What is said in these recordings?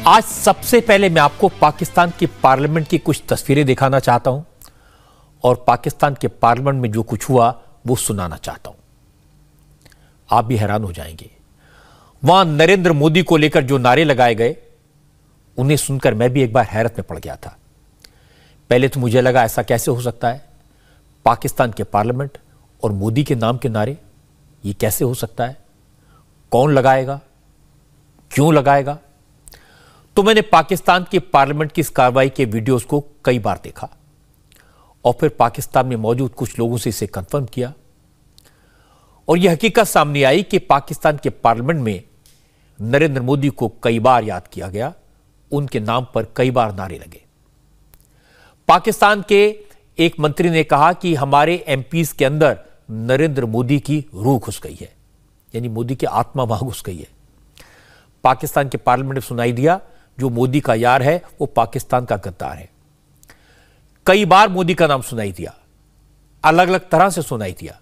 आज सबसे पहले मैं आपको पाकिस्तान की पार्लियामेंट की कुछ तस्वीरें दिखाना चाहता हूं और पाकिस्तान के पार्लियामेंट में जो कुछ हुआ वो सुनाना चाहता हूं। आप भी हैरान हो जाएंगे। वहां नरेंद्र मोदी को लेकर जो नारे लगाए गए उन्हें सुनकर मैं भी एक बार हैरत में पड़ गया था। पहले तो मुझे लगा ऐसा कैसे हो सकता है, पाकिस्तान के पार्लियामेंट और मोदी के नाम के नारे, ये कैसे हो सकता है, कौन लगाएगा, क्यों लगाएगा। तो मैंने पाकिस्तान की पार्लियामेंट की इस कार्रवाई के वीडियोस को कई बार देखा और फिर पाकिस्तान में मौजूद कुछ लोगों से इसे कंफर्म किया और यह हकीकत सामने आई कि पाकिस्तान के पार्लियामेंट में नरेंद्र मोदी को कई बार याद किया गया, उनके नाम पर कई बार नारे लगे। पाकिस्तान के एक मंत्री ने कहा कि हमारे एमपीज के अंदर नरेंद्र मोदी की रूह घुस गई है, यानी मोदी की आत्मा वहां घुस गई है। पाकिस्तान के पार्लियामेंट में सुनाई दिया, जो मोदी का यार है वो पाकिस्तान का गद्दार है। कई बार मोदी का नाम सुनाई दिया, अलग अलग तरह से सुनाई दिया।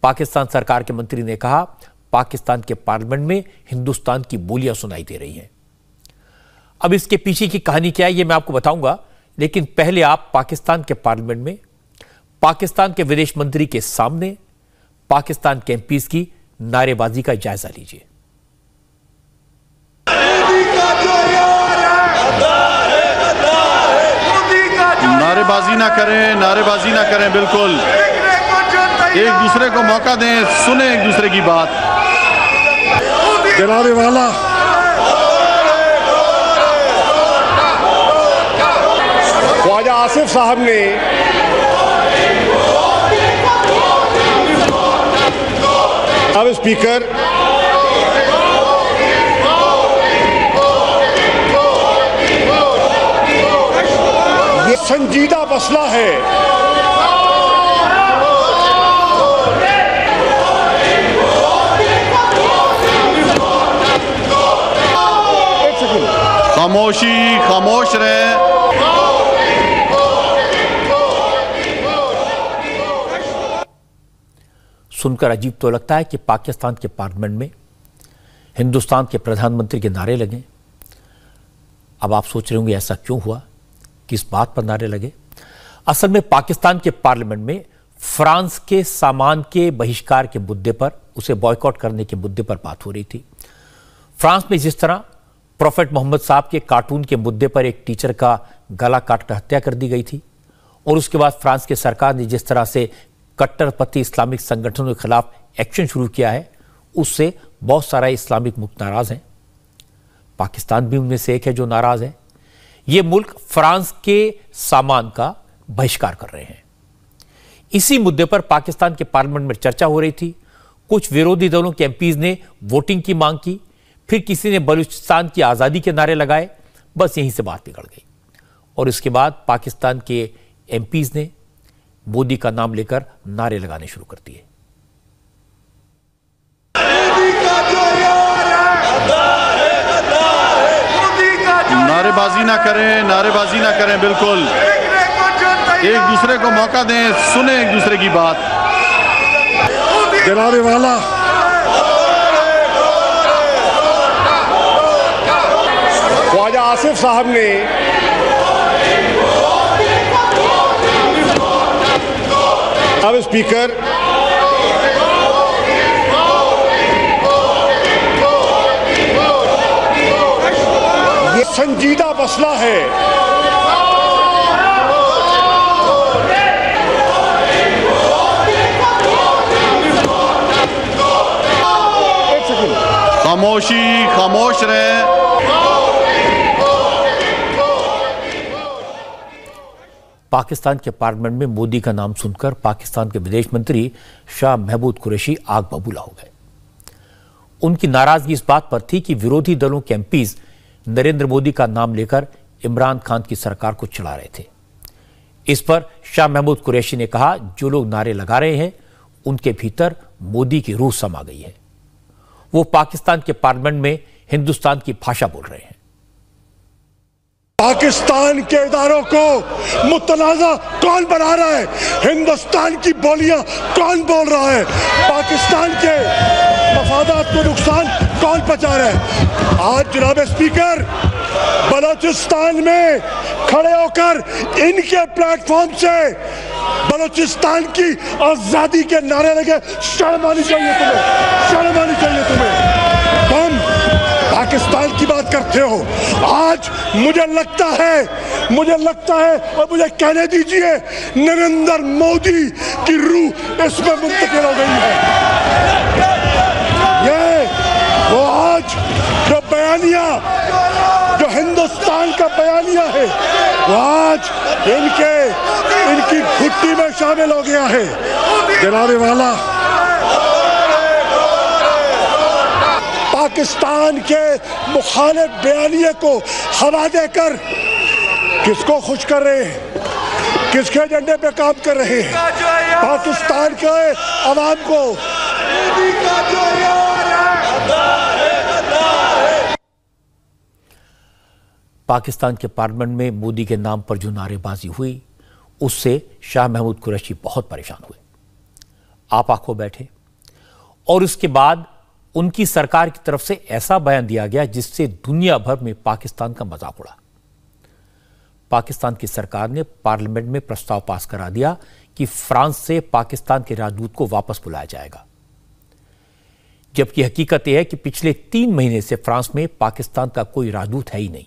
पाकिस्तान सरकार के मंत्री ने कहा पाकिस्तान के पार्लियामेंट में हिंदुस्तान की बोलियां सुनाई दे रही हैं। अब इसके पीछे की कहानी क्या है ये मैं आपको बताऊंगा, लेकिन पहले आप पाकिस्तान के पार्लियामेंट में पाकिस्तान के विदेश मंत्री के सामने पाकिस्तान के एमपीज की नारेबाजी का जायजा लीजिए। नारेबाजी ना करें, बिल्कुल एक दूसरे को मौका दें, सुने एक दूसरे की बात। जनाबे वाला ख्वाजा आसिफ साहब ने अब स्पीकर ये संजीदा मसला है। खामोश रहे। सुनकर अजीब तो लगता है कि पाकिस्तान के पार्लियामेंट में हिंदुस्तान के प्रधानमंत्री के नारे लगे। अब आप सोच रहे होंगे ऐसा क्यों हुआ, किस बात पर नारे लगे। असल में पाकिस्तान के पार्लियामेंट में फ्रांस के सामान के बहिष्कार के मुद्दे पर, उसे बॉयकॉट करने के मुद्दे पर बात हो रही थी। फ्रांस में जिस तरह प्रोफेट मोहम्मद साहब के कार्टून के मुद्दे पर एक टीचर का गला काटकर हत्या कर दी गई थी और उसके बाद फ्रांस की सरकार ने जिस तरह से कट्टरपंथी इस्लामिक संगठनों के खिलाफ एक्शन शुरू किया है, उससे बहुत सारा इस्लामिक मुल्क नाराज हैं। पाकिस्तान भी उनमें से एक है जो नाराज है। ये मुल्क फ्रांस के सामान का बहिष्कार कर रहे हैं। इसी मुद्दे पर पाकिस्तान के पार्लियामेंट में चर्चा हो रही थी। कुछ विरोधी दलों के एमपीज ने वोटिंग की मांग की, फिर किसी ने बलूचिस्तान की आज़ादी के नारे लगाए। बस यहीं से बात बिगड़ गई और इसके बाद पाकिस्तान के एमपीज ने मोदी का नाम लेकर नारे लगाने शुरू कर दिए। नारेबाजी ना करें, बिल्कुल एक दूसरे को मौका दें, सुने एक दूसरे की बात। जनाबे वाला ख्वाजा आसिफ साहब ने अब स्पीकर ये संजीदा मसला है। खामोश रहे। पाकिस्तान के पार्लियामेंट में मोदी का नाम सुनकर पाकिस्तान के विदेश मंत्री शाह महमूद कुरैशी आग बबूला हो गए। उनकी नाराजगी इस बात पर थी कि विरोधी दलों के एमपीज नरेंद्र मोदी का नाम लेकर इमरान खान की सरकार को चिढ़ा रहे थे। इस पर शाह महमूद कुरैशी ने कहा जो लोग नारे लगा रहे हैं उनके भीतर मोदी की रूह समा गई है, वो पाकिस्तान के पार्लियामेंट में हिंदुस्तान की भाषा बोल रहे हैं। पाकिस्तान के इदारों को मुतनाज़ा कौन बना रहा है? हिंदुस्तान की बोलियां कौन बोल रहा है? पाकिस्तान के मफादात को नुकसान कौन पहुंचा रहा है? आज जनाब स्पीकर, बलूचिस्तान में खड़े होकर इनके प्लेटफॉर्म से बलूचिस्तान की आजादी के नारे लगे। शर्म आनी चाहिए तुम्हें, शर्म आनी चाहिए तुम्हें। तुम पाकिस्तान की बात करते हो। आज मुझे लगता है और मुझे कहने दीजिए, नरेंद्र मोदी की रूह इसमें मुंतकिल हो गई है। ये वो आज जो बयानिया, जो हिंदुस्तान का बयानिया है, वो आज इनकी घुट्टी में शामिल हो गया है। जनाबे वाला, पाकिस्तान के मुखालिफ बयानिए को हवा देकर किसको खुश कर रहे हैं? किसके एजेंडे पे काम कर रहे हैं? पाकिस्तान के अवाम को। पाकिस्तान के पार्लियामेंट में मोदी के नाम पर जो नारेबाजी हुई, उससे शाह महमूद कुरैशी बहुत परेशान हुए। आपा खो बैठे और उसके बाद उनकी सरकार की तरफ से ऐसा बयान दिया गया जिससे दुनिया भर में पाकिस्तान का मजाक उड़ा। पाकिस्तान की सरकार ने पार्लियामेंट में प्रस्ताव पास करा दिया कि फ्रांस से पाकिस्तान के राजदूत को वापस बुलाया जाएगा, जबकि हकीकत यह है कि पिछले 3 महीने से फ्रांस में पाकिस्तान का कोई राजदूत है ही नहीं।